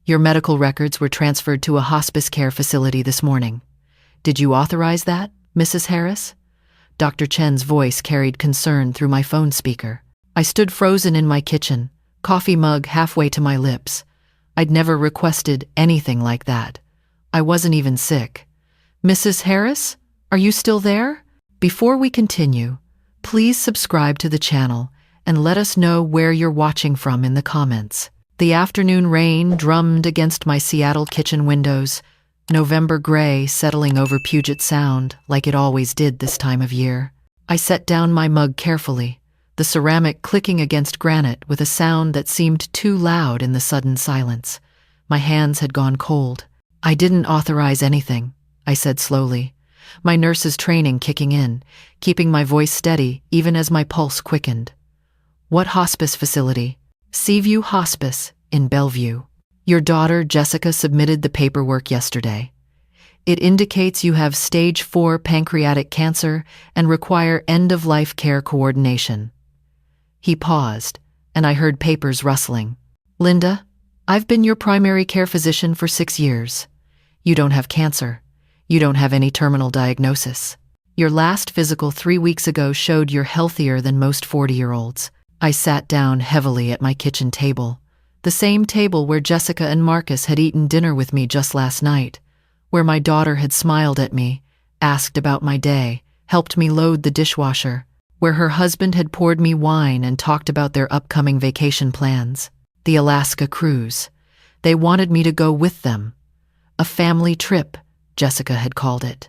Your medical records were transferred to a hospice care facility this morning. Did you authorize that, Mrs. Harris? Dr. Chen's voice carried concern through my phone speaker. I stood frozen in my kitchen, coffee mug halfway to my lips. I'd never requested anything like that. I wasn't even sick. Mrs. Harris, are you still there? Before we continue, please subscribe to the channel and let us know where you're watching from in the comments. The afternoon rain drummed against my Seattle kitchen windows, November gray settling over Puget Sound like it always did this time of year. I set down my mug carefully, the ceramic clicking against granite with a sound that seemed too loud in the sudden silence. My hands had gone cold. I didn't authorize anything, I said slowly, my nurse's training kicking in, keeping my voice steady even as my pulse quickened. What hospice facility? Seaview Hospice in Bellevue. Your daughter, Jessica, submitted the paperwork yesterday. It indicates you have stage 4 pancreatic cancer and require end-of-life care coordination. He paused, and I heard papers rustling. Linda, I've been your primary care physician for 6 years. You don't have cancer. You don't have any terminal diagnosis. Your last physical 3 weeks ago showed you're healthier than most 40-year-olds. I sat down heavily at my kitchen table, the same table where Jessica and Marcus had eaten dinner with me just last night, where my daughter had smiled at me, asked about my day, helped me load the dishwasher, where her husband had poured me wine and talked about their upcoming vacation plans, the Alaska cruise. They wanted me to go with them. A family trip, Jessica had called it.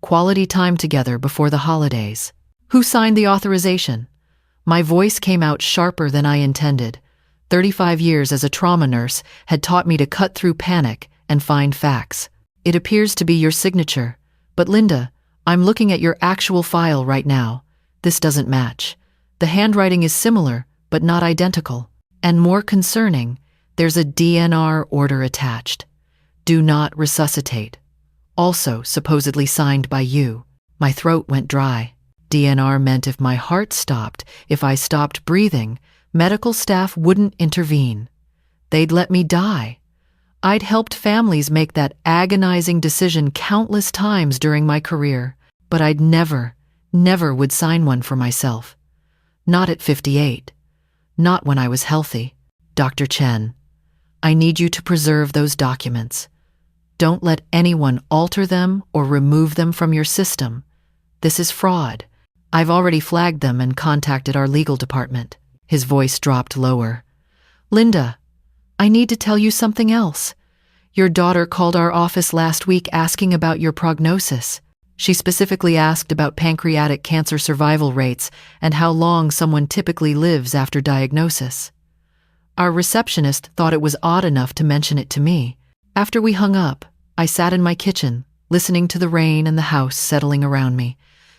Quality time together before the holidays. Who signed the authorization? My voice came out sharper than I intended. 35 years as a trauma nurse had taught me to cut through panic and find facts. It appears to be your signature. But Linda, I'm looking at your actual file right now. This doesn't match. The handwriting is similar, but not identical. And more concerning, there's a DNR order attached. Do not resuscitate. Also supposedly signed by you. My throat went dry. DNR meant if my heart stopped, if I stopped breathing, medical staff wouldn't intervene. They'd let me die. I'd helped families make that agonizing decision countless times during my career, but I'd never would sign one for myself. Not at 58. Not when I was healthy. Dr. Chen, I need you to preserve those documents. Don't let anyone alter them or remove them from your system. This is fraud. I've already flagged them and contacted our legal department. His voice dropped lower. Linda, I need to tell you something else. Your daughter called our office last week asking about your prognosis. She specifically asked about pancreatic cancer survival rates and how long someone typically lives after diagnosis. Our receptionist thought it was odd enough to mention it to me. After we hung up, I sat in my kitchen, listening to the rain and the house settling around me.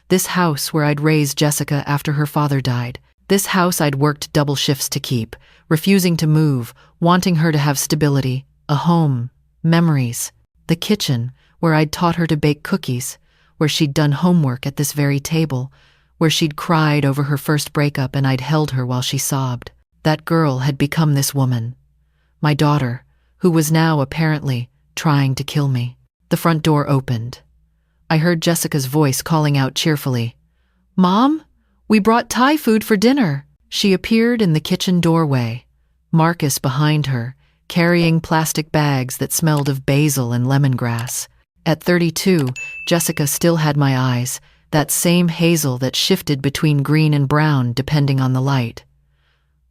This house where I'd raised Jessica after her father died. This house I'd worked double shifts to keep, refusing to move, wanting her to have stability, a home, memories. The kitchen, where I'd taught her to bake cookies, where she'd done homework at this very table, where she'd cried over her first breakup and I'd held her while she sobbed. That girl had become this woman. My daughter, who was now apparently trying to kill me. The front door opened. I heard Jessica's voice calling out cheerfully, Mom, we brought Thai food for dinner. She appeared in the kitchen doorway, Marcus behind her, carrying plastic bags that smelled of basil and lemongrass. At 32, Jessica still had my eyes, that same hazel that shifted between green and brown depending on the light.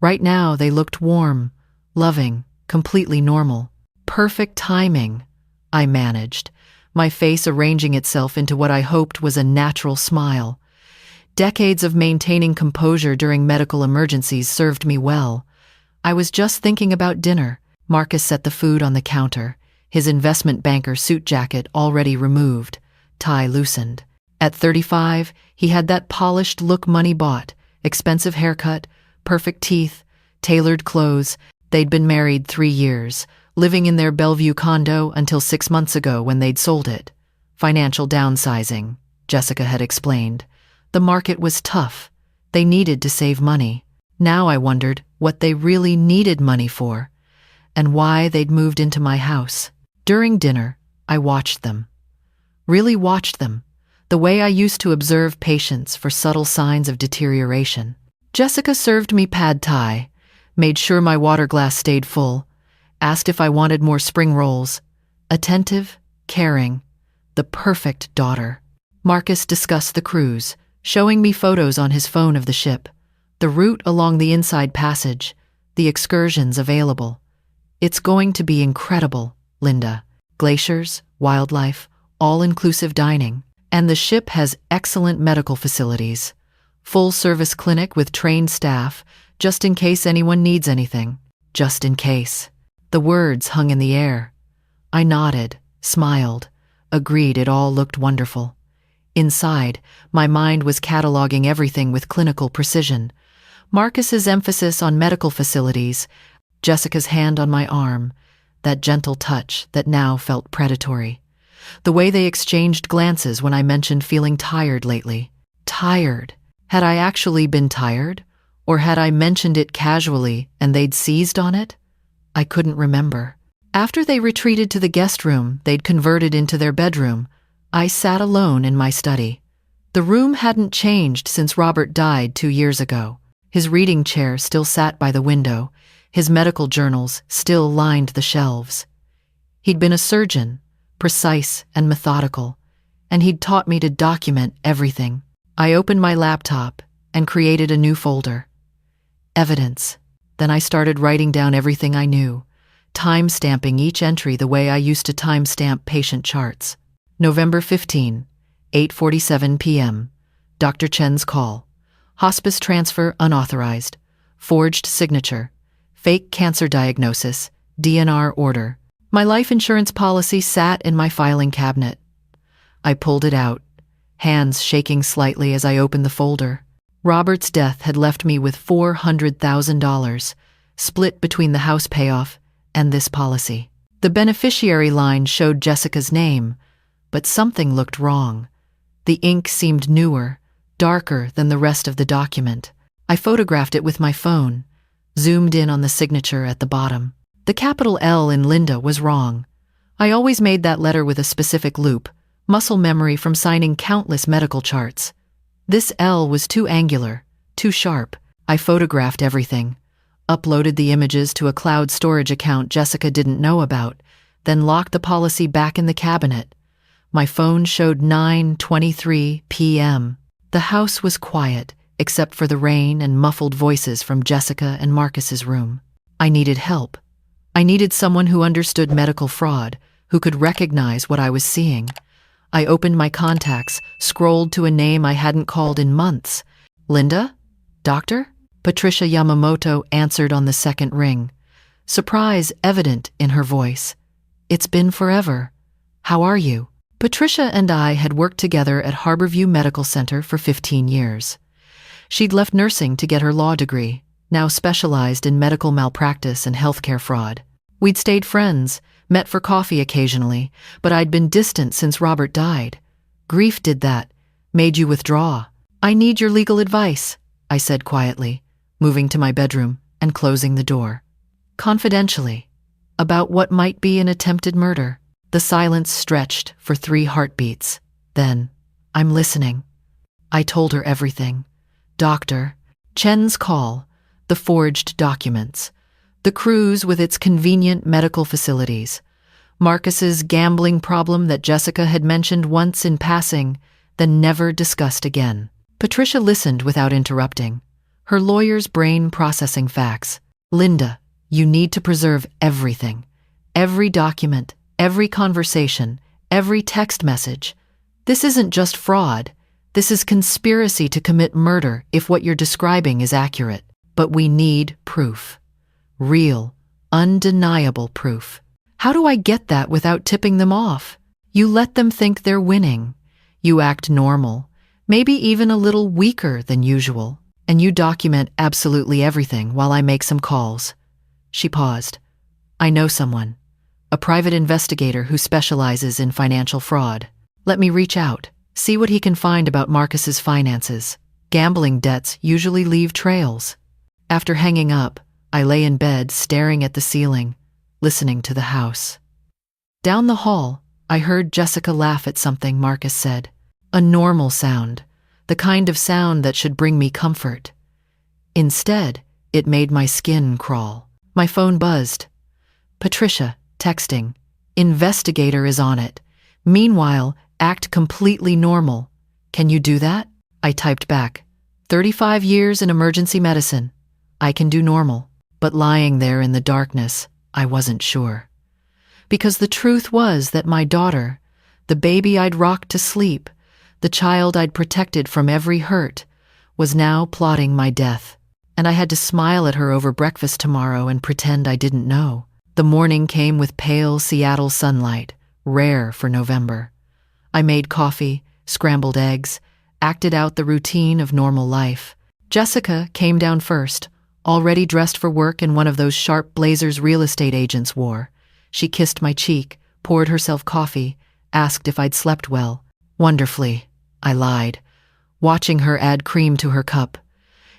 Right now they looked warm, loving, completely normal. Perfect timing, I managed, my face arranging itself into what I hoped was a natural smile. Decades of maintaining composure during medical emergencies served me well. I was just thinking about dinner. Marcus set the food on the counter, his investment banker suit jacket already removed, tie loosened. At 35, he had that polished look money bought, expensive haircut, perfect teeth, tailored clothes. They'd been married 3 years, living in their Bellevue condo until 6 months ago when they'd sold it. Financial downsizing, Jessica had explained. The market was tough. They needed to save money. Now I wondered what they really needed money for. and why they'd moved into my house. During dinner, I watched them. Really watched them, the way I used to observe patients for subtle signs of deterioration. Jessica served me pad thai, made sure my water glass stayed full, asked if I wanted more spring rolls. Attentive, caring, the perfect daughter. Marcus discussed the cruise, showing me photos on his phone of the ship, the route along the inside passage, the excursions available. It's going to be incredible, Linda. Glaciers, wildlife, all-inclusive dining. And the ship has excellent medical facilities. Full-service clinic with trained staff, just in case anyone needs anything. Just in case. The words hung in the air. I nodded, smiled, agreed it all looked wonderful. Inside, my mind was cataloging everything with clinical precision. Marcus's emphasis on medical facilities, Jessica's hand on my arm, that gentle touch that now felt predatory. The way they exchanged glances when I mentioned feeling tired lately. Tired. Had I actually been tired? Or had I mentioned it casually and they'd seized on it? I couldn't remember. After they retreated to the guest room they'd converted into their bedroom, I sat alone in my study. The room hadn't changed since Robert died 2 years ago. His reading chair still sat by the window. His medical journals still lined the shelves. He'd been a surgeon, precise and methodical, and he'd taught me to document everything. I opened my laptop and created a new folder. Evidence. Then I started writing down everything I knew, time-stamping each entry the way I used to time-stamp patient charts. November 15, 8:47 p.m. Dr. Chen's call. Hospice transfer unauthorized. Forged signature. Fake cancer diagnosis. DNR order. My life insurance policy sat in my filing cabinet. I pulled it out, hands shaking slightly as I opened the folder. Robert's death had left me with $400,000, split between the house payoff and this policy. The beneficiary line showed Jessica's name, but something looked wrong. The ink seemed newer, darker than the rest of the document. I photographed it with my phone, zoomed in on the signature at the bottom. The capital L in Linda was wrong. I always made that letter with a specific loop, muscle memory from signing countless medical charts. This L was too angular, too sharp. I photographed everything, uploaded the images to a cloud storage account Jessica didn't know about, then locked the policy back in the cabinet. My phone showed 9:23 p.m. The house was quiet, except for the rain and muffled voices from Jessica and Marcus's room. I needed help. I needed someone who understood medical fraud, who could recognize what I was seeing. I opened my contacts, scrolled to a name I hadn't called in months. Linda? Doctor? Patricia Yamamoto answered on the second ring, surprise evident in her voice. It's been forever. How are you? Patricia and I had worked together at Harborview Medical Center for 15 years. She'd left nursing to get her law degree, now specialized in medical malpractice and healthcare fraud. We'd stayed friends, met for coffee occasionally, but I'd been distant since Robert died. Grief did that, made you withdraw. I need your legal advice, I said quietly, moving to my bedroom and closing the door. Confidentially, about what might be an attempted murder. The silence stretched for 3 heartbeats. Then, I'm listening. I told her everything. Dr. Chen's call, the forged documents, the cruise with its convenient medical facilities, Marcus's gambling problem that Jessica had mentioned once in passing, then never discussed again. Patricia listened without interrupting, her lawyer's brain processing facts. Linda, you need to preserve everything. Every document, every conversation, every text message. This isn't just fraud. This is conspiracy to commit murder if what you're describing is accurate. But we need proof. Real, undeniable proof. How do I get that without tipping them off? You let them think they're winning. You act normal, maybe even a little weaker than usual, and you document absolutely everything while I make some calls. She paused. I know someone, a private investigator who specializes in financial fraud. Let me reach out, see what he can find about Marcus's finances. Gambling debts usually leave trails. After hanging up, I lay in bed staring at the ceiling. listening to the house. Down the hall, I heard Jessica laugh at something Marcus said. A normal sound, the kind of sound that should bring me comfort. Instead, it made my skin crawl. My phone buzzed. Patricia, texting. Investigator is on it. Meanwhile, act completely normal. Can you do that? I typed back. 35 years in emergency medicine. I can do normal. But lying there in the darkness, I wasn't sure. Because the truth was that my daughter, the baby I'd rocked to sleep, the child I'd protected from every hurt, was now plotting my death. And I had to smile at her over breakfast tomorrow and pretend I didn't know. The morning came with pale Seattle sunlight, rare for November. I made coffee, scrambled eggs, acted out the routine of normal life. Jessica came down first, already dressed for work in one of those sharp blazers real estate agents wore. She kissed my cheek, poured herself coffee, asked if I'd slept well. Wonderfully, I lied, watching her add cream to her cup.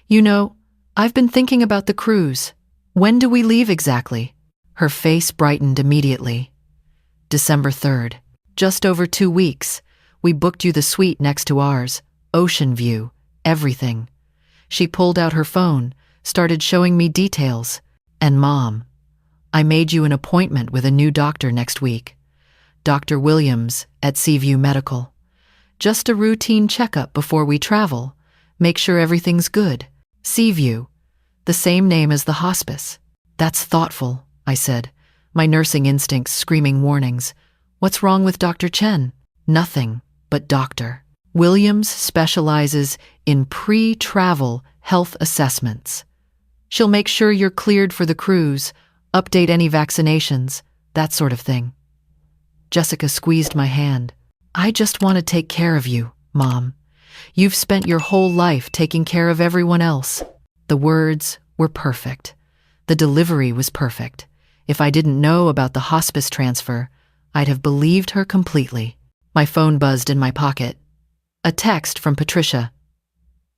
You know, I've been thinking about the cruise. When do we leave exactly? Her face brightened immediately. December 3rd. Just over 2 weeks. We booked you the suite next to ours. Ocean view. Everything. She pulled out her phone, started showing me details. And Mom, I made you an appointment with a new doctor next week. Dr. Williams at Seaview Medical. Just a routine checkup before we travel. Make sure everything's good. Seaview. The same name as the hospice. That's thoughtful, I said, my nursing instincts screaming warnings. What's wrong with Dr. Chen? Nothing, but doctor. Williams specializes in pre-travel health assessments. She'll make sure you're cleared for the cruise, update any vaccinations, that sort of thing. Jessica squeezed my hand. I just want to take care of you, Mom. You've spent your whole life taking care of everyone else. The words were perfect. The delivery was perfect. If I didn't know about the hospice transfer, I'd have believed her completely. My phone buzzed in my pocket. A text from Patricia.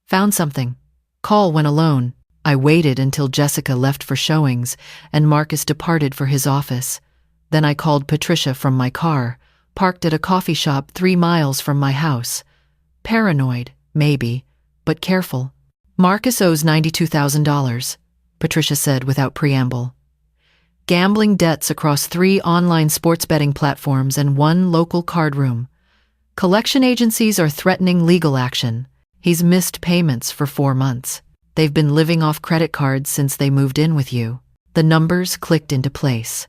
Found something. Call when alone. I waited until Jessica left for showings and Marcus departed for his office. Then I called Patricia from my car, parked at a coffee shop 3 miles from my house. Paranoid, maybe, but careful. Marcus owes $92,000, Patricia said without preamble. Gambling debts across 3 online sports betting platforms and 1 local card room. Collection agencies are threatening legal action. He's missed payments for 4 months. They've been living off credit cards since they moved in with you. The numbers clicked into place.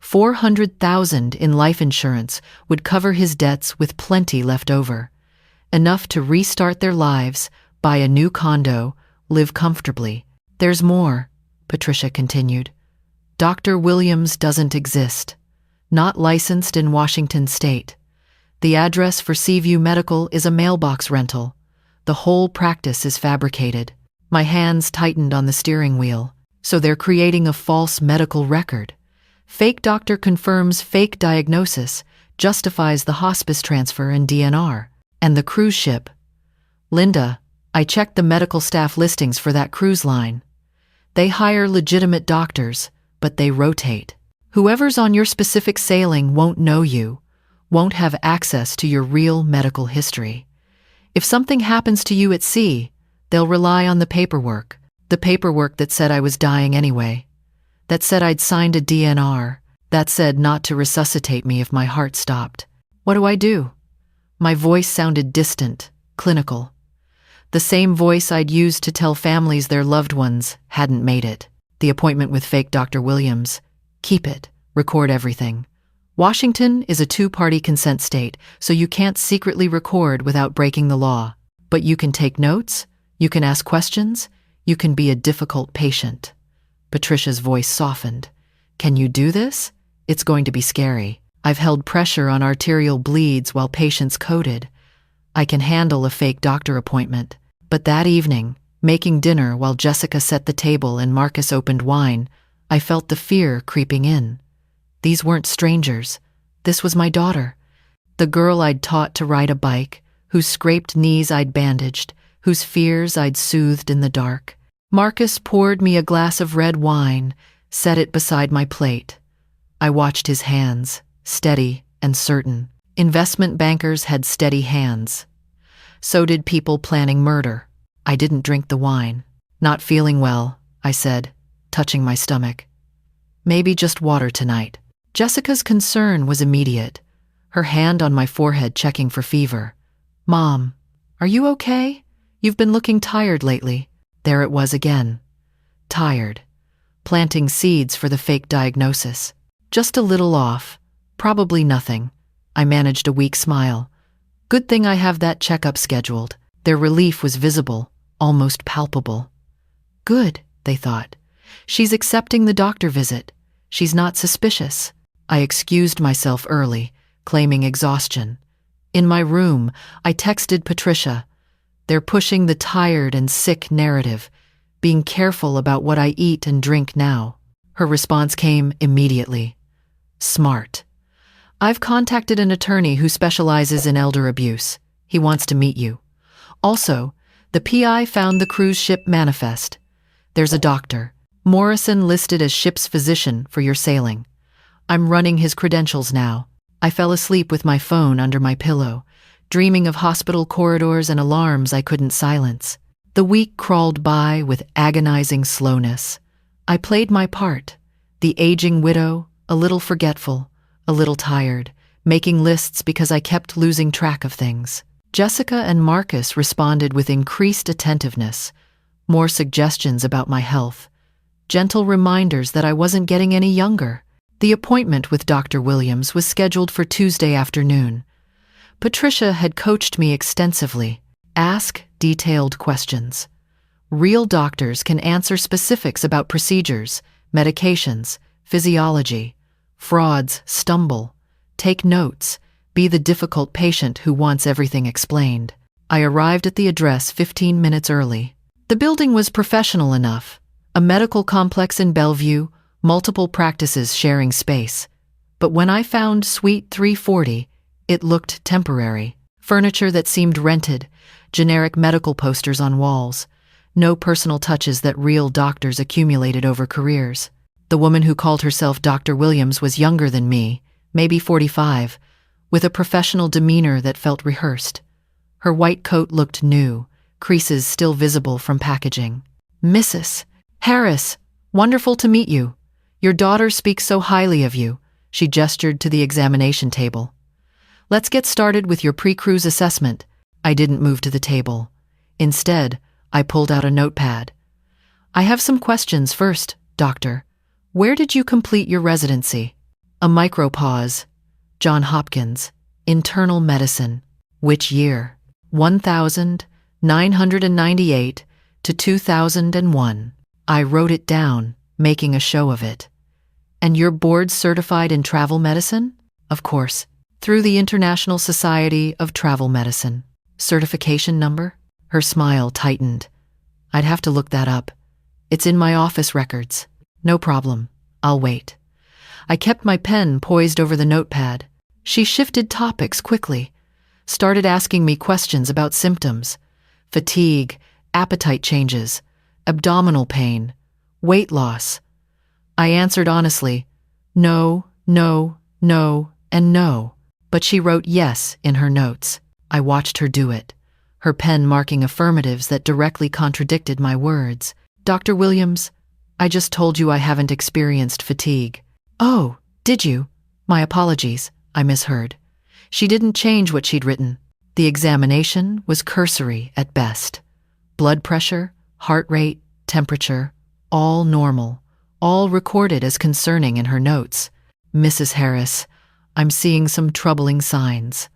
$400,000 in life insurance would cover his debts with plenty left over. Enough to restart their lives, buy a new condo, live comfortably. There's more, Patricia continued. Dr. Williams doesn't exist. Not licensed in Washington state. The address for Seaview Medical is a mailbox rental. The whole practice is fabricated. My hands tightened on the steering wheel. So they're creating a false medical record. Fake doctor confirms fake diagnosis, justifies the hospice transfer and DNR. And the cruise ship. Linda, I checked the medical staff listings for that cruise line. They hire legitimate doctors, but they rotate. Whoever's on your specific sailing won't know you, won't have access to your real medical history. If something happens to you at sea, they'll rely on the paperwork that said I was dying anyway, that said I'd signed a DNR, that said not to resuscitate me if my heart stopped. What do? My voice sounded distant, clinical. The same voice I'd used to tell families their loved ones hadn't made it. The appointment with fake Dr. Williams. Keep it. Record everything. Washington is a 2-party consent state, so you can't secretly record without breaking the law. But you can take notes, you can ask questions, you can be a difficult patient. Patricia's voice softened. Can you do this? It's going to be scary. I've held pressure on arterial bleeds while patients coded. I can handle a fake doctor appointment. But that evening, making dinner while Jessica set the table and Marcus opened wine, I felt the fear creeping in. These weren't strangers. This was my daughter. The girl I'd taught to ride a bike, whose scraped knees I'd bandaged, whose fears I'd soothed in the dark. Marcus poured me a glass of red wine, set it beside my plate. I watched his hands, steady and certain. Investment bankers had steady hands. So did people planning murder. I didn't drink the wine. Not feeling well, I said, touching my stomach. Maybe just water tonight. Jessica's concern was immediate, her hand on my forehead checking for fever. Mom, are you okay? You've been looking tired lately. There it was again. Tired. Planting seeds for the fake diagnosis. Just a little off. Probably nothing. I managed a weak smile. Good thing I have that checkup scheduled. Their relief was visible, almost palpable. Good, they thought. She's accepting the doctor visit. She's not suspicious. I excused myself early, claiming exhaustion. In my room, I texted Patricia. They're pushing the tired and sick narrative, being careful about what I eat and drink now. Her response came immediately. Smart. I've contacted an attorney who specializes in elder abuse. He wants to meet you. Also, the PI found the cruise ship manifest. There's a doctor, Morrison, listed as ship's physician for your sailing. I'm running his credentials now. I fell asleep with my phone under my pillow, dreaming of hospital corridors and alarms I couldn't silence. The week crawled by with agonizing slowness. I played my part, the aging widow, a little forgetful, a little tired, making lists because I kept losing track of things. Jessica and Marcus responded with increased attentiveness, more suggestions about my health, gentle reminders that I wasn't getting any younger. The appointment with Dr. Williams was scheduled for Tuesday afternoon. Patricia had coached me extensively. Ask detailed questions. Real doctors can answer specifics about procedures, medications, physiology. Frauds stumble. Take notes. Be the difficult patient who wants everything explained. I arrived at the address 15 minutes early. The building was professional enough. A medical complex in Bellevue, multiple practices sharing space. But when I found Suite 340, it looked temporary. Furniture that seemed rented, generic medical posters on walls, no personal touches that real doctors accumulated over careers. The woman who called herself Dr. Williams was younger than me, maybe 45, with a professional demeanor that felt rehearsed. Her white coat looked new, creases still visible from packaging. Mrs. Harris, wonderful to meet you. Your daughter speaks so highly of you. She gestured to the examination table. Let's get started with your pre-cruise assessment. I didn't move to the table. Instead, I pulled out a notepad. I have some questions first, doctor. Where did you complete your residency? A micro pause. John Hopkins, internal medicine. Which year? 1998 to 2001. I wrote it down, making a show of it. And you're board certified in travel medicine? Of course, through the International Society of Travel Medicine. Certification number? Her smile tightened. I'd have to look that up. It's in my office records. No problem. I'll wait. I kept my pen poised over the notepad. She shifted topics quickly, started asking me questions about symptoms, fatigue, appetite changes, abdominal pain, weight loss. I answered honestly, no, no, no, and no. But she wrote yes in her notes. I watched her do it, her pen marking affirmatives that directly contradicted my words. Dr. Williams, I just told you I haven't experienced fatigue. Oh, did you? My apologies, I misheard. She didn't change what she'd written. The examination was cursory at best. Blood pressure, heart rate, temperature, all normal, all recorded as concerning in her notes. Mrs. Harris, I'm seeing some troubling signs.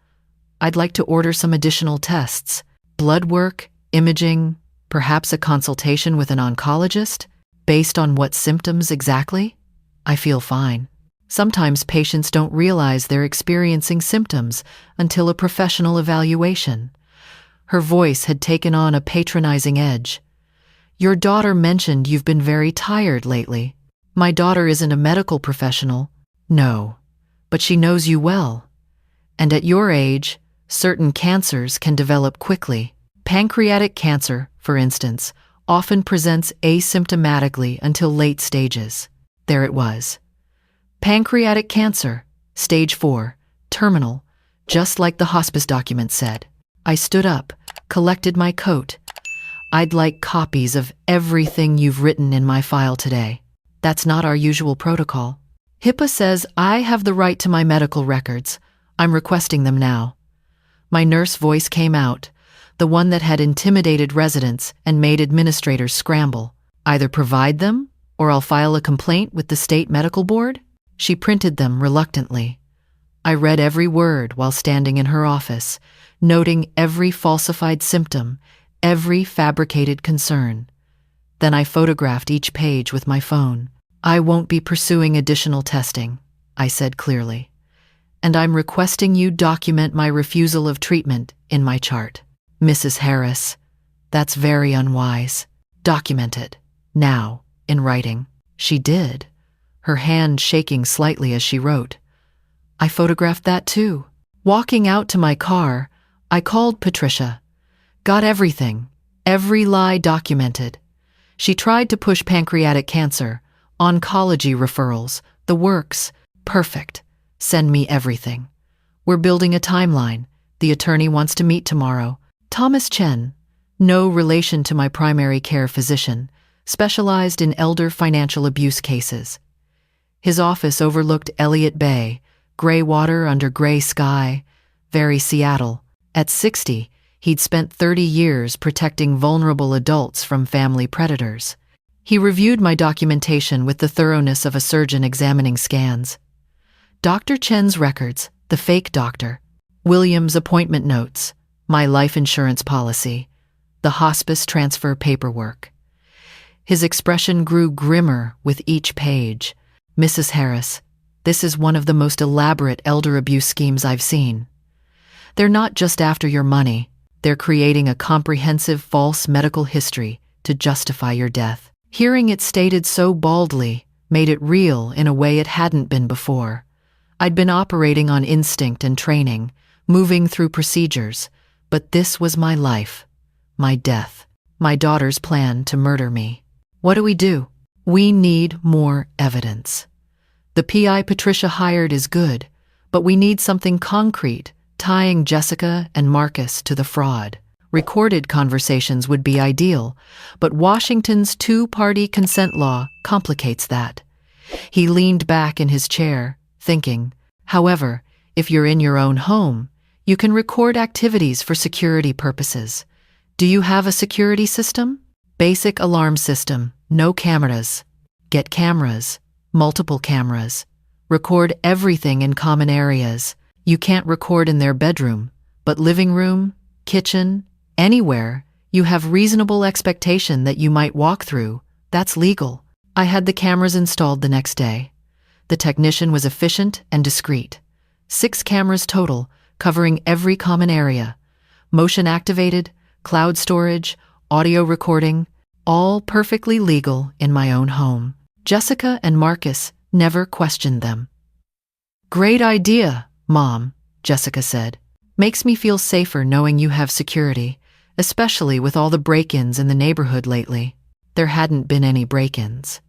I'd like to order some additional tests. Blood work, imaging, perhaps a consultation with an oncologist? Based on what symptoms exactly? I feel fine. Sometimes patients don't realize they're experiencing symptoms until a professional evaluation. Her voice had taken on a patronizing edge. Your daughter mentioned you've been very tired lately. My daughter isn't a medical professional. No, but she knows you well. And at your age, certain cancers can develop quickly. Pancreatic cancer, for instance, often presents asymptomatically until late stages. There it was. Pancreatic cancer, stage 4, terminal, just like the hospice document said. I stood up, collected my coat. I'd like copies of everything you've written in my file today. That's not our usual protocol. HIPAA says I have the right to my medical records. I'm requesting them now. My nurse voice came out, the one that had intimidated residents and made administrators scramble. Either provide them, or I'll file a complaint with the state medical board. She printed them reluctantly. I read every word while standing in her office, noting every falsified symptom, every fabricated concern. Then I photographed each page with my phone. I won't be pursuing additional testing, I said clearly. And I'm requesting you document my refusal of treatment in my chart. Mrs. Harris, that's very unwise. Document it, now, in writing. She did, her hand shaking slightly as she wrote. I photographed that too. Walking out to my car, I called Patricia. Got everything, every lie documented. She tried to push pancreatic cancer, oncology referrals, the works. Perfect. Send me everything. We're building a timeline. The attorney wants to meet tomorrow. Thomas Chen, no relation to my primary care physician, specialized in elder financial abuse cases. His office overlooked Elliott Bay, gray water under gray sky, very Seattle. At 60, he'd spent 30 years protecting vulnerable adults from family predators. He reviewed my documentation with the thoroughness of a surgeon examining scans. Dr. Chen's records, the fake doctor, William's appointment notes, my life insurance policy, the hospice transfer paperwork. His expression grew grimmer with each page. Mrs. Harris, this is one of the most elaborate elder abuse schemes I've seen. They're not just after your money, they're creating a comprehensive false medical history to justify your death. Hearing it stated so baldly made it real in a way it hadn't been before. I'd been operating on instinct and training, moving through procedures, but this was my life, my death, my daughter's plan to murder me. What do? We need more evidence. The PI Patricia hired is good, but we need something concrete, tying Jessica and Marcus to the fraud. Recorded conversations would be ideal, but Washington's two-party consent law complicates that. He leaned back in his chair, thinking, however, if you're in your own home, you can record activities for security purposes. Do you have a security system? Basic alarm system, no cameras. Get cameras, multiple cameras. Record everything in common areas. You can't record in their bedroom, but living room, kitchen, anywhere you have reasonable expectation that you might walk through, that's legal. I had the cameras installed the next day. The technician was efficient and discreet. 6 cameras total, covering every common area. Motion activated, cloud storage, audio recording, all perfectly legal in my own home. Jessica and Marcus never questioned them. Great idea, Mom, Jessica said. Makes me feel safer knowing you have security, especially with all the break-ins in the neighborhood lately. There hadn't been any break-ins.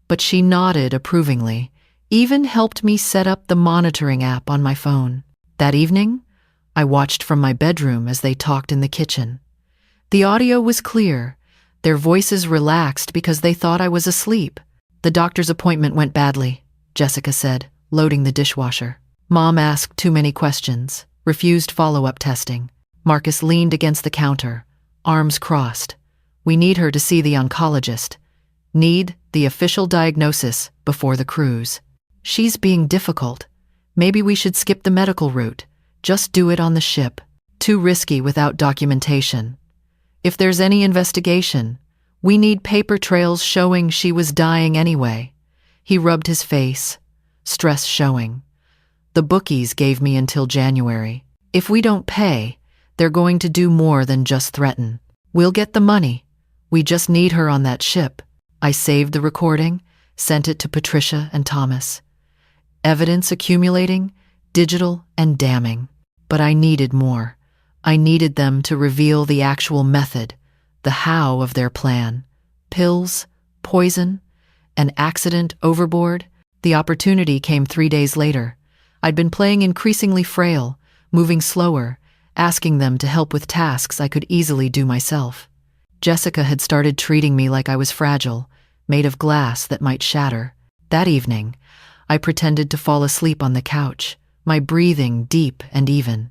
But she nodded approvingly, even helped me set up the monitoring app on my phone. That evening, I watched from my bedroom as they talked in the kitchen. The audio was clear, their voices relaxed because they thought I was asleep. The doctor's appointment went badly, Jessica said, loading the dishwasher. Mom asked too many questions, refused follow-up testing. Marcus leaned against the counter, arms crossed. We need her to see the oncologist. Need the official diagnosis before the cruise. She's being difficult. Maybe we should skip the medical route. Just do it on the ship. Too risky without documentation. If there's any investigation, we need paper trails showing she was dying anyway. He rubbed his face, stress showing. The bookies gave me until January. If we don't pay, they're going to do more than just threaten. We'll get the money. We just need her on that ship. I saved the recording, sent it to Patricia and Thomas. Evidence accumulating, digital and damning. But I needed more. I needed them to reveal the actual method, the how of their plan. Pills, poison, an accident overboard. The opportunity came 3 days later. I'd been playing increasingly frail, moving slower, asking them to help with tasks I could easily do myself. Jessica had started treating me like I was fragile, made of glass that might shatter. That evening, I pretended to fall asleep on the couch, my breathing deep and even.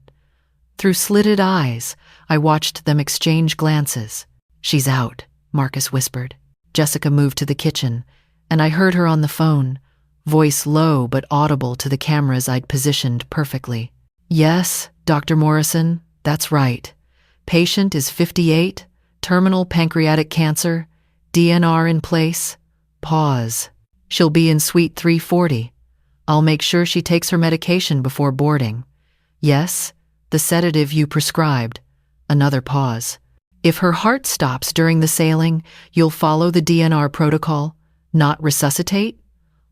Through slitted eyes, I watched them exchange glances. "She's out," Marcus whispered. Jessica moved to the kitchen, and I heard her on the phone, voice low but audible to the cameras I'd positioned perfectly. "Yes, Dr. Morrison, that's right. Patient is 58, terminal pancreatic cancer, DNR in place. Pause. She'll be in suite 340. I'll make sure she takes her medication before boarding. Yes, the sedative you prescribed." Another pause. "If her heart stops during the sailing, you'll follow the DNR protocol, not resuscitate?"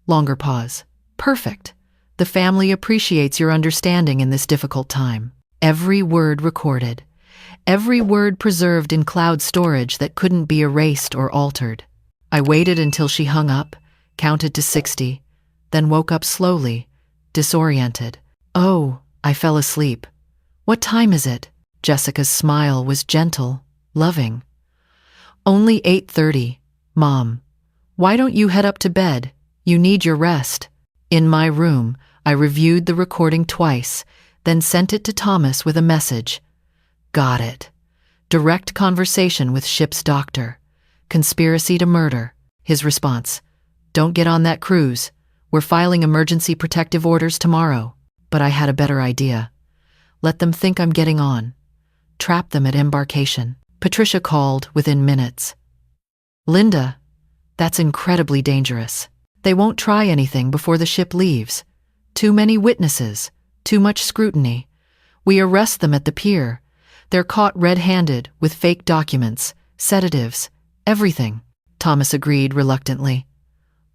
Longer pause. "Perfect. The family appreciates your understanding in this difficult time." Every word recorded. Every word preserved in cloud storage that couldn't be erased or altered. I waited until she hung up, counted to 60, then woke up slowly, disoriented. "Oh," I fell asleep. "What time is it?" Jessica's smile was gentle, loving. "Only 8:30, Mom. Why don't you head up to bed? You need your rest." In my room, I reviewed the recording twice, then sent it to Thomas with a message. "Got it. Direct conversation with ship's doctor. Conspiracy to murder." His response: "Don't get on that cruise. We're filing emergency protective orders tomorrow." But I had a better idea. Let them think I'm getting on. Trap them at embarkation. Patricia called within minutes. "Linda, that's incredibly dangerous. They won't try anything before the ship leaves. Too many witnesses, too much scrutiny. We arrest them at the pier. They're caught red-handed with fake documents, sedatives, everything." Thomas agreed reluctantly.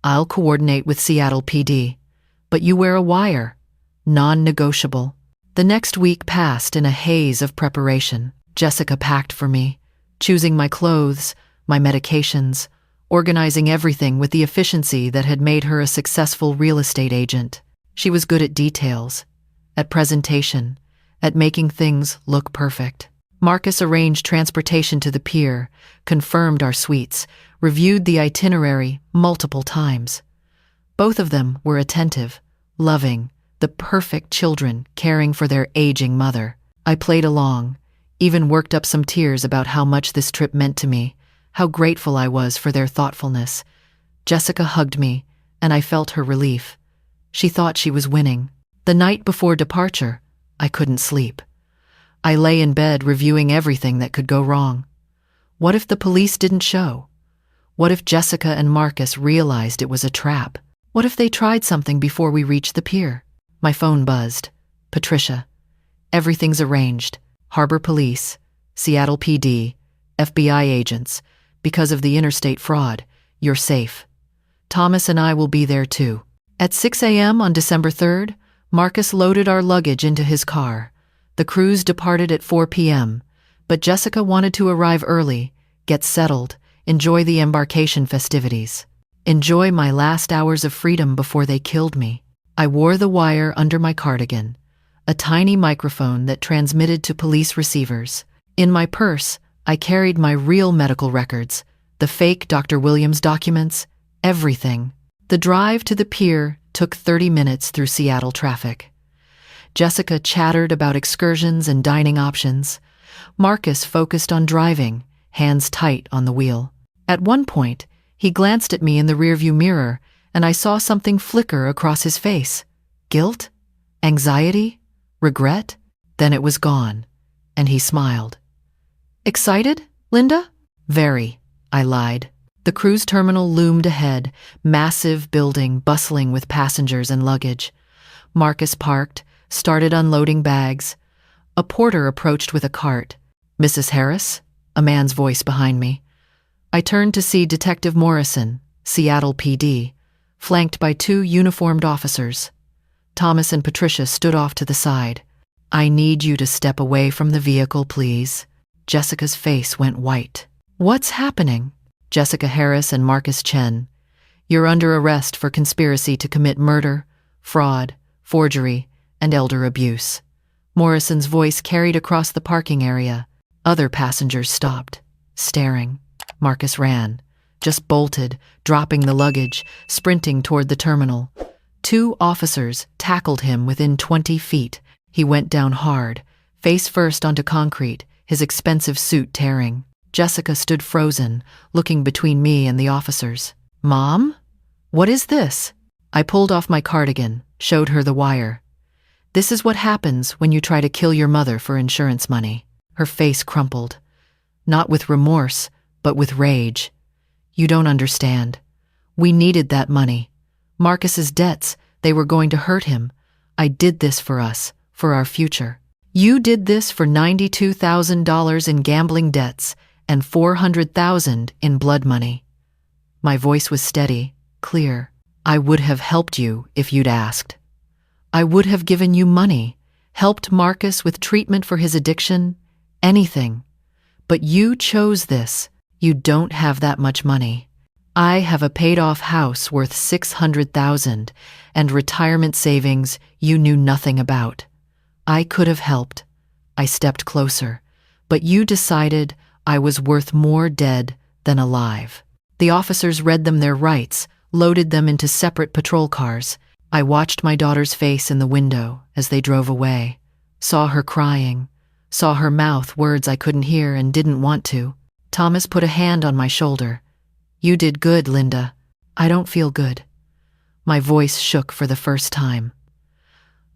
"I'll coordinate with Seattle PD, but you wear a wire. Non-negotiable." The next week passed in a haze of preparation. Jessica packed for me, choosing my clothes, my medications, organizing everything with the efficiency that had made her a successful real estate agent. She was good at details, at presentation, at making things look perfect. Marcus arranged transportation to the pier, confirmed our suites, reviewed the itinerary multiple times. Both of them were attentive, loving, the perfect children caring for their aging mother. I played along, even worked up some tears about how much this trip meant to me, how grateful I was for their thoughtfulness. Jessica hugged me, and I felt her relief. She thought she was winning. The night before departure, I couldn't sleep. I lay in bed reviewing everything that could go wrong. What if the police didn't show? What if Jessica and Marcus realized it was a trap? What if they tried something before we reached the pier? My phone buzzed. "Patricia, everything's arranged. Harbor Police, Seattle PD, FBI agents. Because of the interstate fraud, you're safe. Thomas and I will be there too." At 6 a.m. on December 3rd, Marcus loaded our luggage into his car. The cruise departed at 4 p.m., but Jessica wanted to arrive early, get settled, enjoy the embarkation festivities. Enjoy my last hours of freedom before they killed me. I wore the wire under my cardigan, a tiny microphone that transmitted to police receivers. In my purse, I carried my real medical records, the fake Dr. Williams documents, everything. The drive to the pier took 30 minutes through Seattle traffic. Jessica chattered about excursions and dining options. Marcus focused on driving, hands tight on the wheel. At one point, he glanced at me in the rearview mirror, and I saw something flicker across his face. Guilt? Anxiety? Regret? Then it was gone, and he smiled. "Excited, Linda?" "Very," I lied. The cruise terminal loomed ahead, massive building bustling with passengers and luggage. Marcus parked, started unloading bags. A porter approached with a cart. "Mrs. Harris?" A man's voice behind me. I turned to see Detective Morrison, Seattle PD, flanked by 2 uniformed officers. Thomas and Patricia stood off to the side. "I need you to step away from the vehicle, please." Jessica's face went white. "What's happening?" Jessica Harris and Marcus Chen. You're under arrest for conspiracy to commit murder, fraud, forgery, and elder abuse." Morrison's voice carried across the parking area. Other passengers stopped, staring. Marcus ran, just bolted, dropping the luggage, sprinting toward the terminal. 2 officers tackled him within 20 feet. He went down hard, face first onto concrete, his expensive suit tearing. Jessica stood frozen, looking between me and the officers. "Mom? What is this?" I pulled off my cardigan, showed her the wire. "This is what happens when you try to kill your mother for insurance money." Her face crumpled. Not with remorse, but with rage. "You don't understand. We needed that money. Marcus's debts, they were going to hurt him. I did this for us, for our future. You did this for $92,000 in gambling debts and $400,000 in blood money." My voice was steady, clear. "I would have helped you if you'd asked. I would have given you money, helped Marcus with treatment for his addiction, anything. But you chose this. You don't have that much money. I have a paid-off house worth $600,000 and retirement savings you knew nothing about. I could have helped." I stepped closer. "But you decided I was worth more dead than alive." The officers read them their rights, loaded them into separate patrol cars. I watched my daughter's face in the window as they drove away, saw her crying, saw her mouth words I couldn't hear and didn't want to. Thomas put a hand on my shoulder. "You did good, Linda." "I don't feel good." My voice shook for the first time.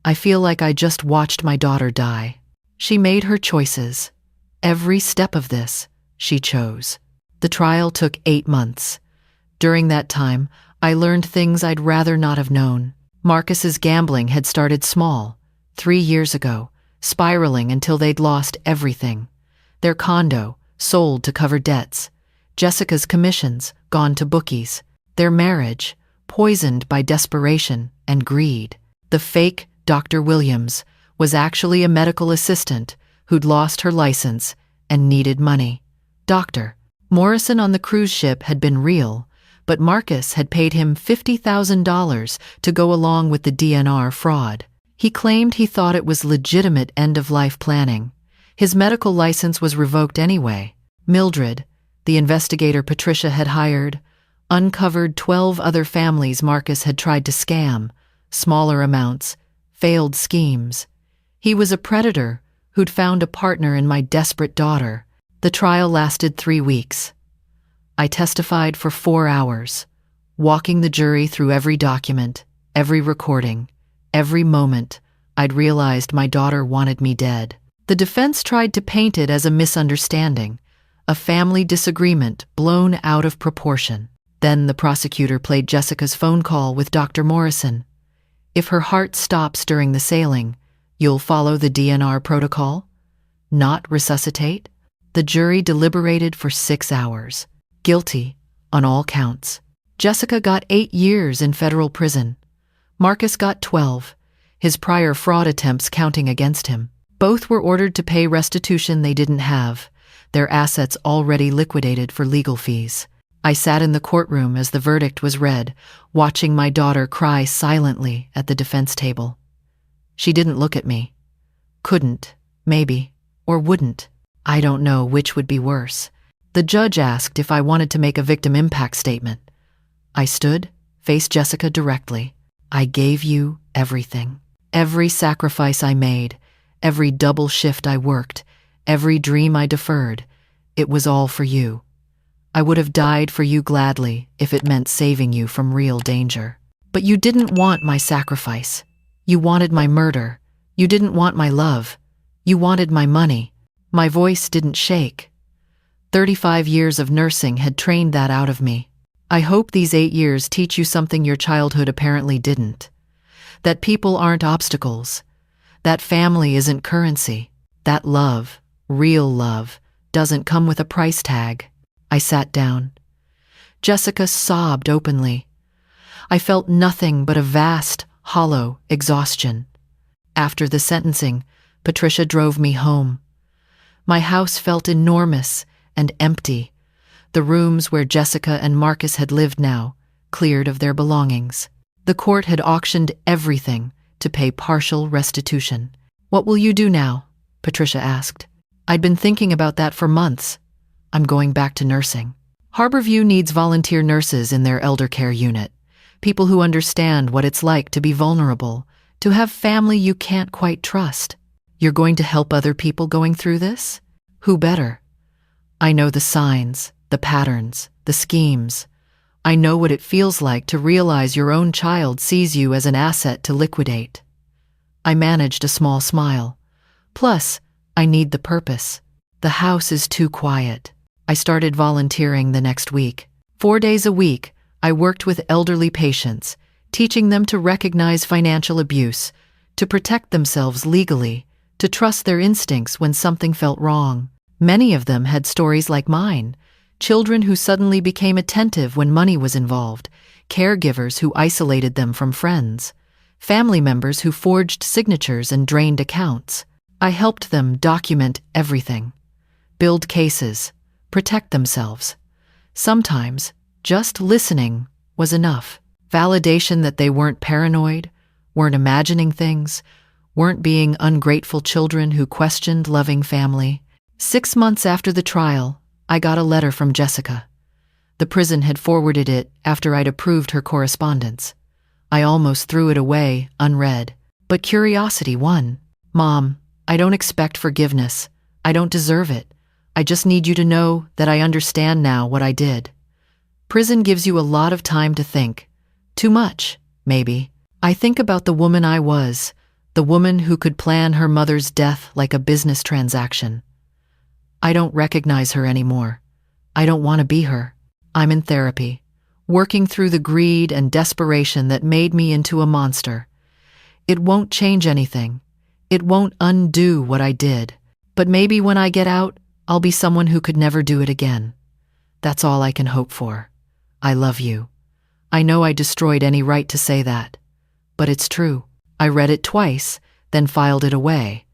"I feel like I just watched my daughter die. She made her choices. Every step of this, she chose." The trial took 8 months. During that time, I learned things I'd rather not have known. Marcus's gambling had started small, 3 years ago, spiraling until they'd lost everything. Their condo, sold to cover debts. Jessica's commissions, gone to bookies. Their marriage, poisoned by desperation and greed. The fake Dr. Williams was actually a medical assistant who'd lost her license and needed money. Dr. Morrison on the cruise ship had been real, but Marcus had paid him $50,000 to go along with the DNR fraud. He claimed he thought it was legitimate end-of-life planning. His medical license was revoked anyway. Mildred, the investigator Patricia had hired, uncovered 12 other families Marcus had tried to scam, smaller amounts, failed schemes. He was a predator who'd found a partner in my desperate daughter. The trial lasted 3 weeks. I testified for 4 hours, walking the jury through every document, every recording, every moment I'd realized my daughter wanted me dead. The defense tried to paint it as a misunderstanding, a family disagreement blown out of proportion. Then the prosecutor played Jessica's phone call with Dr. Morrison. "If her heart stops during the sailing, you'll follow the DNR protocol? Not resuscitate?" The jury deliberated for 6 hours. Guilty on all counts. Jessica got 8 years in federal prison. Marcus got 12, his prior fraud attempts counting against him. Both were ordered to pay restitution they didn't have, their assets already liquidated for legal fees. I sat in the courtroom as the verdict was read, watching my daughter cry silently at the defense table. She didn't look at me. Couldn't, maybe, or wouldn't. I don't know which would be worse. The judge asked if I wanted to make a victim impact statement. I stood, faced Jessica directly. "I gave you everything. Every sacrifice I made, every double shift I worked, every dream I deferred, it was all for you. I would have died for you gladly if it meant saving you from real danger. But you didn't want my sacrifice. You wanted my murder. You didn't want my love. You wanted my money." My voice didn't shake. 35 years of nursing had trained that out of me. "I hope these 8 years teach you something your childhood apparently didn't. That people aren't obstacles. That family isn't currency. That love, real love, doesn't come with a price tag." I sat down. Jessica sobbed openly. I felt nothing but a vast, hollow exhaustion. After the sentencing, Patricia drove me home. My house felt enormous and empty. The rooms where Jessica and Marcus had lived now, cleared of their belongings. The court had auctioned everything to pay partial restitution. "What will you do now?" Patricia asked. "I'd been thinking about that for months. I'm going back to nursing. Harborview needs volunteer nurses in their elder care unit, people who understand what it's like to be vulnerable, to have family you can't quite trust. You're going to help other people going through this? Who better? I know the signs, the patterns, the schemes. I know what it feels like to realize your own child sees you as an asset to liquidate." I managed a small smile. "Plus, I need the purpose. The house is too quiet." I started volunteering the next week. 4 days a week, I worked with elderly patients, teaching them to recognize financial abuse, to protect themselves legally, to trust their instincts when something felt wrong. Many of them had stories like mine: children who suddenly became attentive when money was involved, caregivers who isolated them from friends, family members who forged signatures and drained accounts. I helped them document everything, build cases, protect themselves. Sometimes, just listening was enough. Validation that they weren't paranoid, weren't imagining things, weren't being ungrateful children who questioned loving family. 6 months after the trial, I got a letter from Jessica. The prison had forwarded it after I'd approved her correspondence. I almost threw it away, unread. But curiosity won. "Mom, I don't expect forgiveness. I don't deserve it. I just need you to know that I understand now what I did." Prison gives you a lot of time to think. Too much, maybe. I think about the woman I was, the woman who could plan her mother's death like a business transaction. I don't recognize her anymore. I don't want to be her. I'm in therapy, working through the greed and desperation that made me into a monster. It won't change anything. It won't undo what I did. But maybe when I get out, I'll be someone who could never do it again. That's all I can hope for. I love you. I know I destroyed any right to say that. But it's true. I read it twice, then filed it away.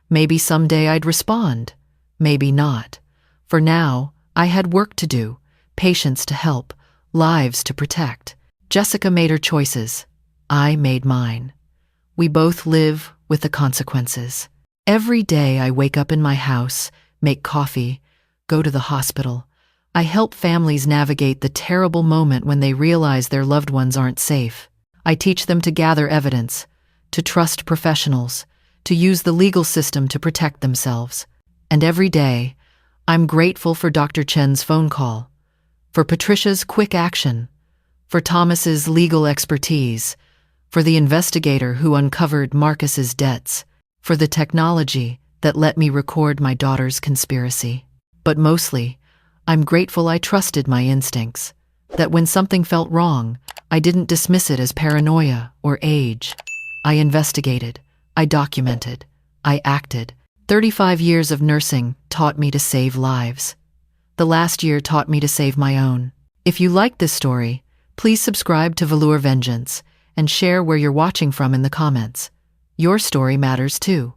Maybe someday I'd respond. Maybe not. For now, I had work to do, patients to help, lives to protect. Jessica made her choices. I made mine. We both live with the consequences. Every day I wake up in my house, make coffee, go to the hospital. I help families navigate the terrible moment when they realize their loved ones aren't safe. I teach them to gather evidence, to trust professionals, to use the legal system to protect themselves. And every day, I'm grateful for Dr. Chen's phone call, for Patricia's quick action, for Thomas's legal expertise, for the investigator who uncovered Marcus's debts, for the technology that let me record my daughter's conspiracy. But mostly, I'm grateful I trusted my instincts, that when something felt wrong, I didn't dismiss it as paranoia or age. I investigated, I documented, I acted. 35 years of nursing taught me to save lives. The last year taught me to save my own. If you like this story, please subscribe to Velour Vengeance and share where you're watching from in the comments. Your story matters too.